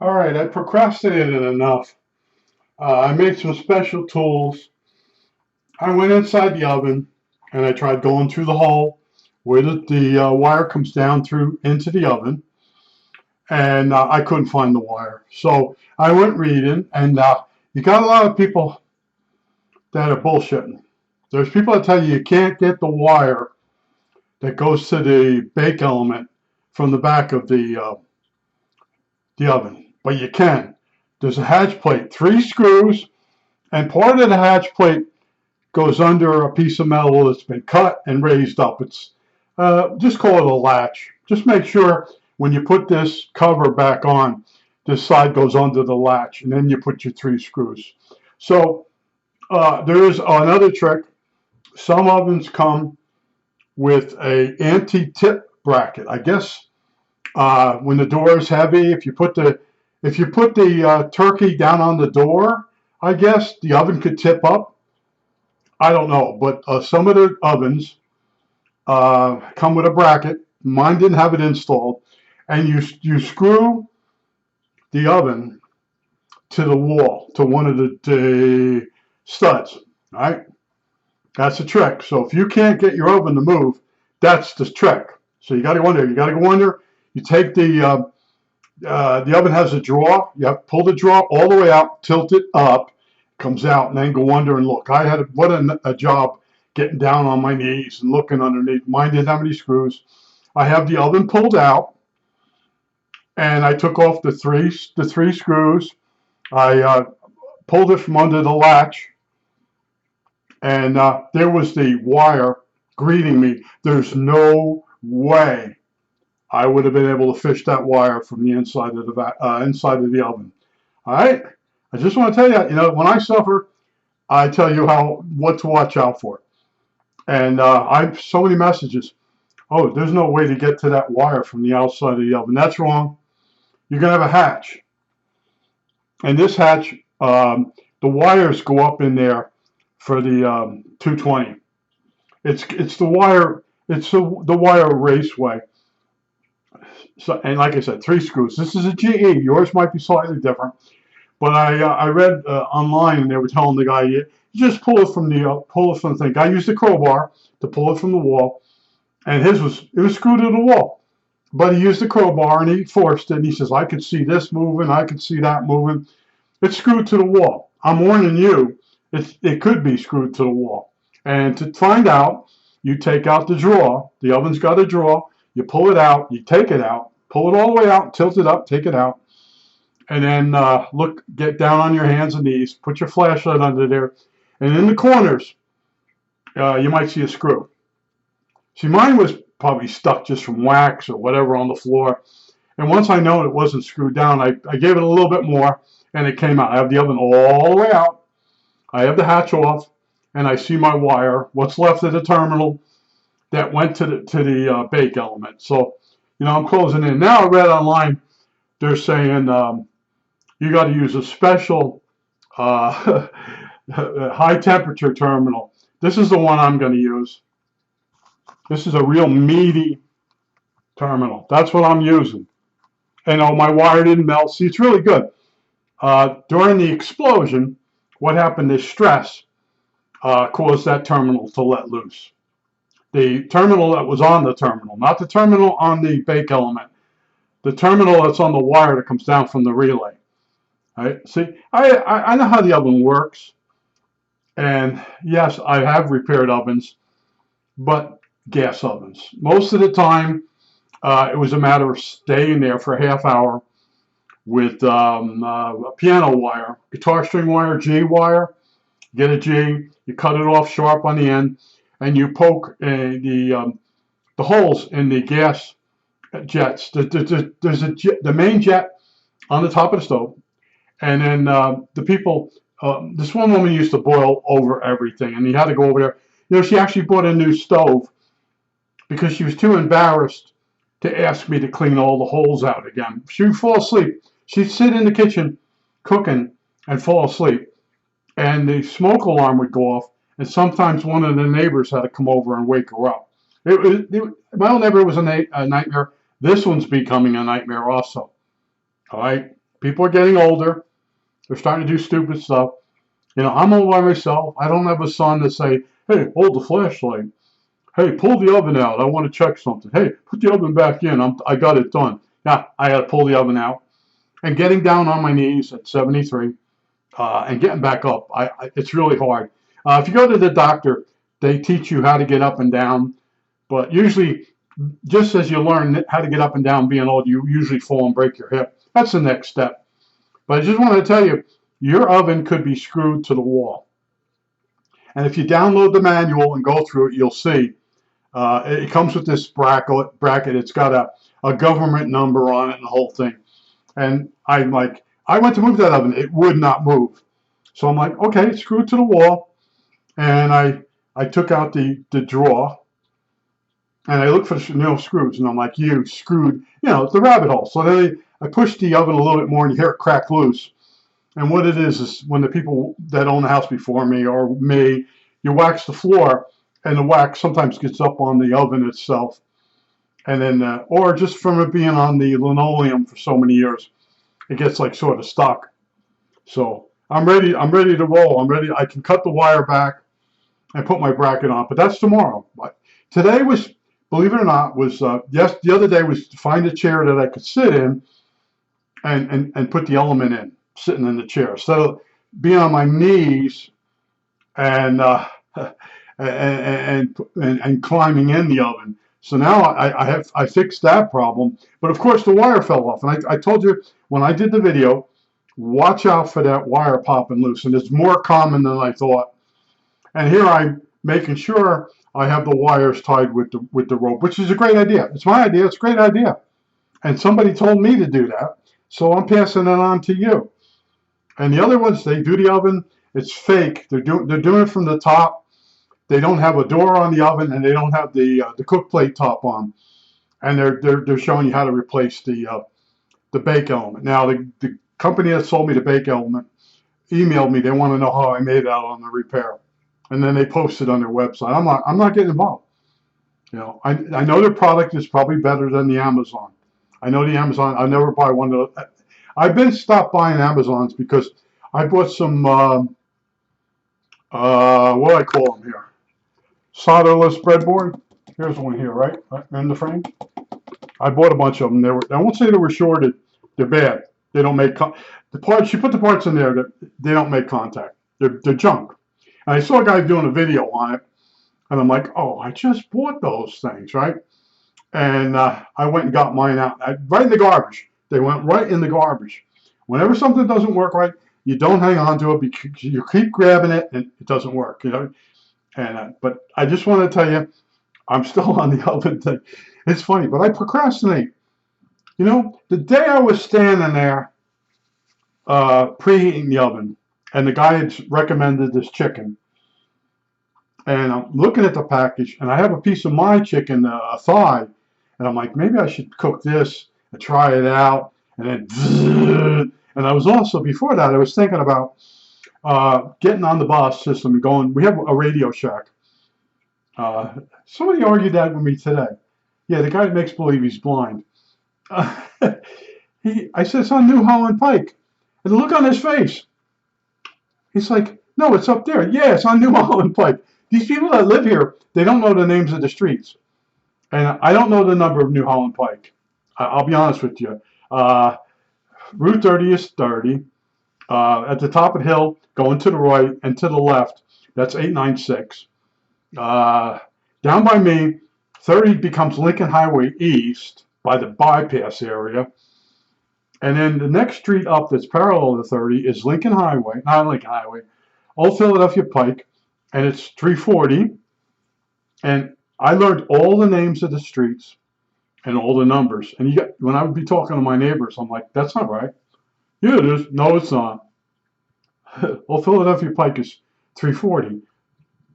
All right, I procrastinated enough. I made some special tools. I went inside the oven and I tried going through the hole where the wire comes down through into the oven, and I couldn't find the wire. So I went reading, and you got a lot of people that are bullshitting. There's people that tell you can't get the wire that goes to the bake element from the back of the oven, but you can. There's a hatch plate, three screws, and part of the hatch plate goes under a piece of metal that's been cut and raised up. It's just call it a latch. Just make sure when you put this cover back on, this side goes under the latch, and then you put your three screws. So there is another trick. Some ovens come with a anti-tip bracket. I guess when the door is heavy, if you put the turkey down on the door, I guess the oven could tip up. I don't know, but some of the ovens come with a bracket. Mine didn't have it installed, and you screw the oven to the wall, to one of the studs. All right, that's the trick. So if you can't get your oven to move, that's the trick. So you got to go under. You got to go under. You take the oven has a drawer. You have to pull the drawer all the way out, tilt it up, comes out, and then go under and look. I had what a job getting down on my knees and looking underneath. Mine didn't have any screws. I have the oven pulled out, and I took off the three screws. I pulled it from under the latch, and there was the wire greeting me. There's no way I would have been able to fish that wire from the inside of the oven. All right. I just want to tell you, when I suffer, I tell you what to watch out for. And I've so many messages. Oh, there's no way to get to that wire from the outside of the oven. That's wrong. You're gonna have a hatch, and this hatch, the wires go up in there for the 220. It's the wire. It's the wire raceway. So, and like I said, three screws. This is a GE. Yours might be slightly different. But I read online, and they were telling the guy, you just pull it from the thing. Guy used a crowbar to pull it from the wall, and it was screwed to the wall. But he used the crowbar and he forced it. And he says, I could see this moving, I could see that moving. It's screwed to the wall. I'm warning you, it could be screwed to the wall. And to find out, you take out the drawer. The oven's got a drawer. You pull it out. You take it out. Pull it all the way out. Tilt it up. Take it out. And then get down on your hands and knees, put your flashlight under there, and in the corners, you might see a screw. See, mine was probably stuck just from wax or whatever on the floor. And once I know it wasn't screwed down, I gave it a little bit more, and it came out. I have the oven all the way out. I have the hatch off, and I see my wire, what's left of the terminal that went to the bake element. So, I'm closing in. Now I read online, they're saying you got to use a special high temperature terminal. This is the one I'm going to use. This is a real meaty terminal. That's what I'm using. And my wire didn't melt. See, it's really good. During the explosion, what happened is stress caused that terminal to let loose. The terminal that was on the terminal, not the terminal on the bake element, the terminal that's on the wire that comes down from the relay. Right? See, I know how the oven works, and yes, I have repaired ovens, but gas ovens. Most of the time, it was a matter of staying there for a half hour with a piano wire, guitar string wire, G wire. Get a G, you cut it off sharp on the end, and you poke the holes in the gas jets. There's the main jet on the top of the stove. And then the people, this one woman used to boil over everything, and you had to go over there. She actually bought a new stove because she was too embarrassed to ask me to clean all the holes out again. She would fall asleep. She'd sit in the kitchen cooking and fall asleep, and the smoke alarm would go off, and sometimes one of the neighbors had to come over and wake her up. My old neighbor was a nightmare. This one's becoming a nightmare also. All right? People are getting older. They're starting to do stupid stuff. You know, I'm all by myself. I don't have a son to say, hey, hold the flashlight. Hey, pull the oven out. I want to check something. Hey, put the oven back in. I got it done. Yeah, I got to pull the oven out. And getting down on my knees at 73 and getting back up, it's really hard. If you go to the doctor, they teach you how to get up and down. But usually, just as you learn how to get up and down being old, you usually fall and break your hip. That's the next step. But I just want to tell you, your oven could be screwed to the wall. And if you download the manual and go through it, you'll see it comes with this bracket. It's got a government number on it and the whole thing. And I went to move that oven. It would not move. So I'm like, okay, screw it to the wall. And I took out the drawer. And I looked for the screws. And I'm like, you screwed, the rabbit hole. So then I pushed the oven a little bit more and you hear it crack loose. And what it is when the people that own the house before me or me, you wax the floor and the wax sometimes gets up on the oven itself. And then, or just from it being on the linoleum for so many years, it gets like sort of stuck. So I'm ready to roll. I'm ready. I can cut the wire back and put my bracket on, but that's tomorrow. But today was, believe it or not, was, yes, the other day was to find a chair that I could sit in and put the element in, sitting in the chair. So being on my knees and climbing in the oven. So now I fixed that problem. But of course the wire fell off. And I told you when I did the video, watch out for that wire popping loose. And it's more common than I thought. And here I'm making sure I have the wires tied with the rope, which is a great idea. It's my idea. It's a great idea. And somebody told me to do that. So I'm passing it on to you. And the other ones, they do the oven. It's fake. They're doing it from the top. They don't have a door on the oven, and they don't have the cook plate top on. And they're showing you how to replace the bake element. Now the company that sold me the bake element emailed me. They want to know how I made out on the repair, and then they posted on their website. I'm not getting involved. I know their product is probably better than the Amazon. I know the Amazon. I never buy one of those. I've been stopped buying Amazons because I bought some what do I call them here? Solderless breadboard. Here's one here, right in the frame. I bought a bunch of them. I won't say they were shorted. They're bad. They don't make the parts. You put the parts in there that they don't make contact. They're junk. And I saw a guy doing a video on it, and I'm like, oh, I just bought those things, right? And I went and got mine out right in the garbage. They went right in the garbage. Whenever something doesn't work right, you don't hang on to it because you keep grabbing it and it doesn't work. And but I just want to tell you, I'm still on the oven thing. It's funny, but I procrastinate. The day I was standing there preheating the oven, and the guy had recommended this chicken, and I'm looking at the package, and I have a piece of my chicken, a thigh, and I'm like, maybe I should cook this and try it out, and then, and I was also, before that, I was thinking about getting on the Boss system and going, we have a Radio Shack. Somebody argued that with me today. Yeah, the guy that makes believe he's blind. I said, it's on New Holland Pike. And the look on his face, he's like, no, it's up there. Yeah, it's on New Holland Pike. These people that live here, they don't know the names of the streets. And I don't know the number of New Holland Pike. I'll be honest with you. Route 30 is 30. At the top of the hill, going to the right and to the left, that's 896. Down by me, 30 becomes Lincoln Highway East by the bypass area. And then the next street up that's parallel to 30 is Lincoln Highway, not Lincoln Highway, Old Philadelphia Pike, and it's 340. And I learned all the names of the streets and all the numbers. And when I would be talking to my neighbors, I'm like, that's not right. Yeah, it is. No, it's not. Well, Philadelphia Pike is 340.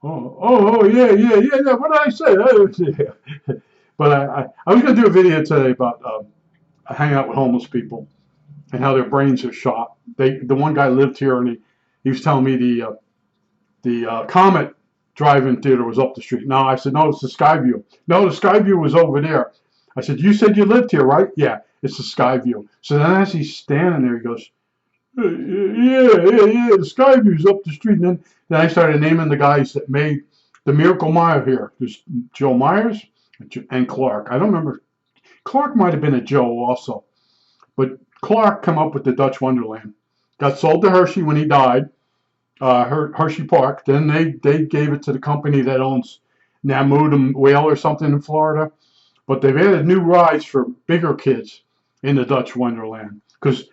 Oh, yeah. What did I say? But I was going to do a video today about hanging out with homeless people and how their brains are shot. The one guy lived here, and he was telling me the Comet drive-in theater was up the street. No, I said, no, it's the Skyview. No, the Skyview was over there. I said, you said you lived here, right? Yeah, it's the sky view. So then as he's standing there, he goes, yeah, the sky view's up the street. And then I started naming the guys that made the Miracle Mile here. There's Joe Myers and Clark. I don't remember. Clark might have been a Joe also. But Clark come up with the Dutch Wonderland. Got sold to Hershey when he died, Hershey Park. Then they gave it to the company that owns Namuda Whale or something in Florida. But they've added new rides for bigger kids in the Dutch Wonderland because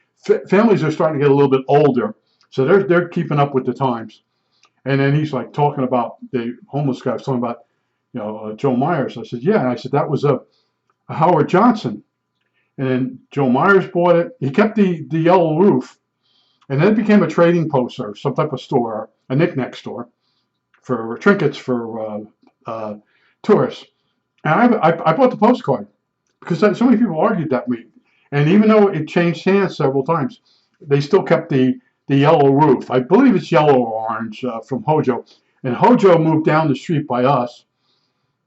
families are starting to get a little bit older, so they're keeping up with the times. And then he's like talking about the homeless guy was talking about, Joe Myers. I said, yeah. And I said that was a Howard Johnson. And then Joe Myers bought it. He kept the yellow roof, and then it became a trading post or some type of store, a knick-knack store for trinkets for tourists. And I bought the postcard because so many people argued that week. And even though it changed hands several times, they still kept the yellow roof. I believe it's yellow or orange from Hojo. And Hojo moved down the street by us,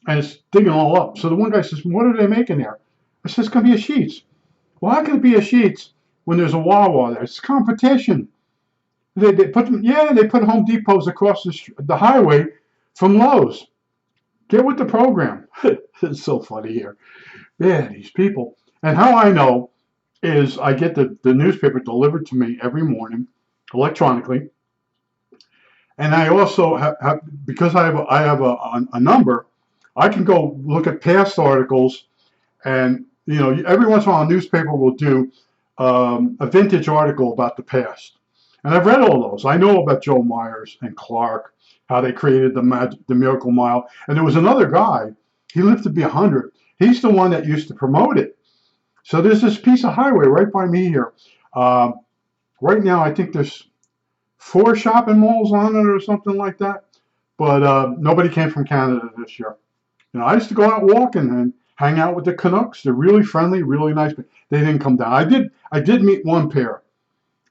and it's digging all up. So the one guy says, what are they making there? I said, it's going to be a Sheetz. Well, how can it be a Sheetz when there's a Wawa there? It's competition. They put them, they put Home Depots across the highway from Lowe's. Get with the program. It's so funny here. Yeah, these people. And how I know is I get the newspaper delivered to me every morning electronically. And I also have because I have a number, I can go look at past articles. And, every once in a while a newspaper will do a vintage article about the past. And I've read all those. I know about Joe Myers and Clark, how they created the Miracle Mile. And there was another guy, he lived to be 100. He's the one that used to promote it. So there's this piece of highway right by me here. Right now, I think there's 4 shopping malls on it or something like that. But nobody came from Canada this year. I used to go out walking and hang out with the Canucks. They're really friendly, really nice. But they didn't come down. I did meet one pair.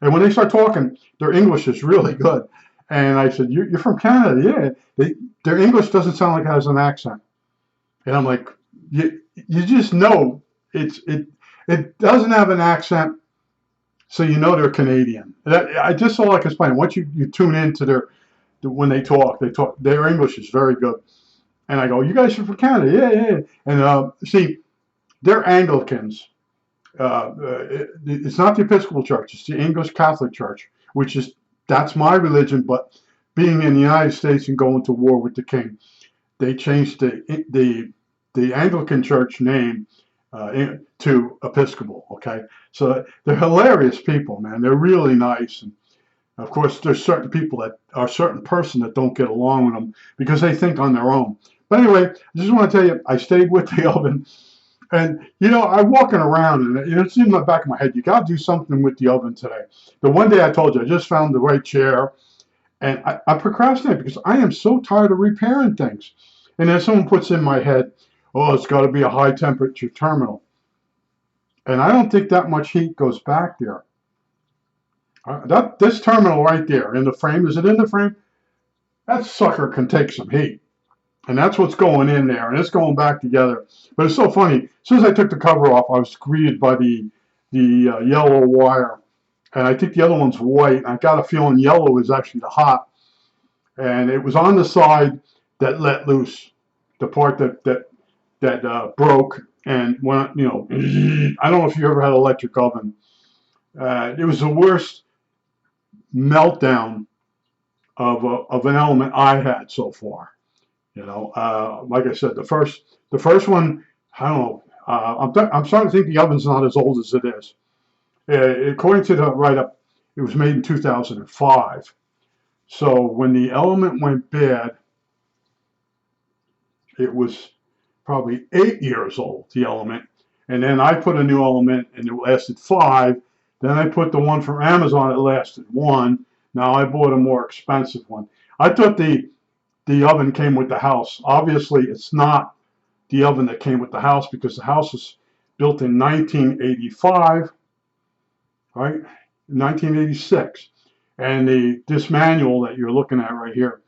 And when they start talking, their English is really good. And I said, you're from Canada? Yeah. Their English doesn't sound like it has an accent. And I'm like, you just know it doesn't have an accent, so they're Canadian. Just so I can explain. Once you tune into when they talk, their English is very good. And I go, you guys are from Canada? Yeah. And see, they're Anglicans. It's not the Episcopal Church. It's the English Catholic Church, that's my religion. But being in the United States and going to war with the King, they changed the Anglican Church name to Episcopal. Okay, so they're hilarious people, man. They're really nice, and of course, there's certain people that are a certain person that don't get along with them because they think on their own. But anyway, I just want to tell you, I stayed with the oven. And, I'm walking around, and it's in the back of my head, you got to do something with the oven today. The one day I told you, I just found the right chair, and I procrastinate because I am so tired of repairing things. And then someone puts in my head, oh, it's got to be a high-temperature terminal. And I don't think that much heat goes back there. This terminal right there in the frame, is it in the frame? That sucker can take some heat. And that's what's going in there, and it's going back together. But it's so funny. As soon as I took the cover off, I was greeted by the yellow wire. And I think the other one's white. I got a feeling yellow is actually the hot. And it was on the side that let loose, the part that broke. And when I don't know if you ever had an electric oven. It was the worst meltdown of an element I had so far. Like I said, the first one, I don't know. I'm starting to think the oven's not as old as it is. According to the write-up, it was made in 2005. So when the element went bad, it was probably 8 years old, the element. And then I put a new element, and it lasted 5. Then I put the one from Amazon, it lasted 1. Now I bought a more expensive one. I thought the oven came with the house. Obviously, it's not the oven that came with the house because the house was built in 1985, right? 1986. And this manual that you're looking at right here,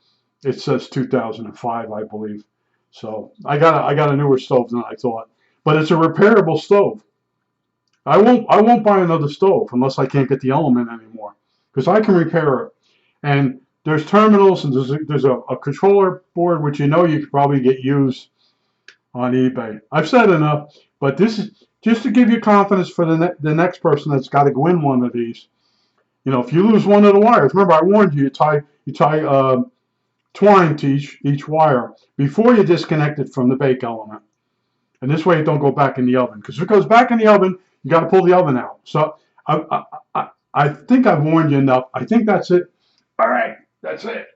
it says 2005, I believe. So I got a newer stove than I thought. but it's a repairable stove. I won't buy another stove unless I can't get the element anymore, because I can repair it. And there's terminals, and there's a controller board which you could probably get used on eBay. I've said enough, but this is just to give you confidence for the next person that's got to go in one of these. If you lose one of the wires, remember I warned you. You tie twine to each wire before you disconnect it from the bake element, and this way it don't go back in the oven. Because if it goes back in the oven, you got to pull the oven out. So I think I've warned you enough. I think that's it. All right, that's it.